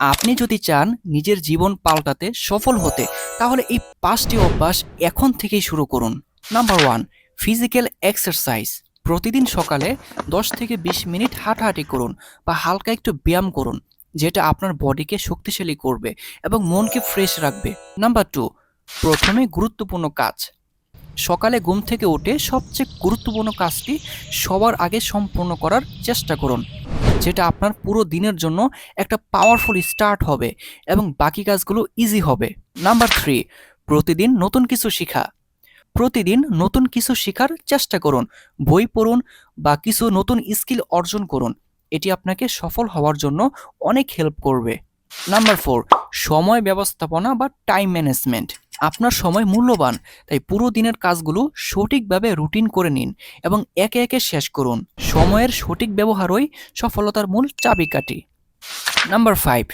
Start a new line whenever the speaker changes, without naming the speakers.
আপনি যদি চান নিজের জীবন পাল্টাতে সফল হতে, তাহলে এই 5টি অভ্যাস এখন থেকেই শুরু করুন। Number 1, physical exercise. প্রতিদিন সকালে 10 থেকে 20 মিনিট হাঁটাহাঁটি করুন বা হালকা একটু ব্যায়াম করুন, যেটা আপনার বডিকে শক্তিশালী করবে এবং মনকে ফ্রেশ রাখবে। নাম্বার 2, প্রথমে গুরুত্বপূর্ণ কাজ। সকালে ঘুম থেকে উঠে সবচেয়ে গুরুত্বপূর্ণ কাজটি সবার আগে সম্পূর্ণ করার চেষ্টা করুন, যেটা আপনার পুরো দিনের জন্য একটা পাওয়ারফুল স্টার্ট হবে এবং বাকি কাজগুলো ইজি হবে। নাম্বার 3, প্রতিদিন নতুন কিছু শেখা। প্রতিদিন নতুন কিছু শেখার চেষ্টা করুন, বই পড়ুন বা কিছু নতুন স্কিল অর্জন করুন। এটি আপনাকে সফল হওয়ার জন্য অনেক হেল্প করবে। নাম্বার 4, সময় ব্যবস্থাপনা বা টাইম ম্যানেজমেন্ট। আপনার সময় মূল্যবান, তাই পুরো দিনের কাজগুলো সঠিকভাবে রুটিন করে নিন এবং একে একে শেষ করুন। সময়ের সঠিক ব্যবহারই সফলতার মূল চাবিকাঠি। নাম্বার 5,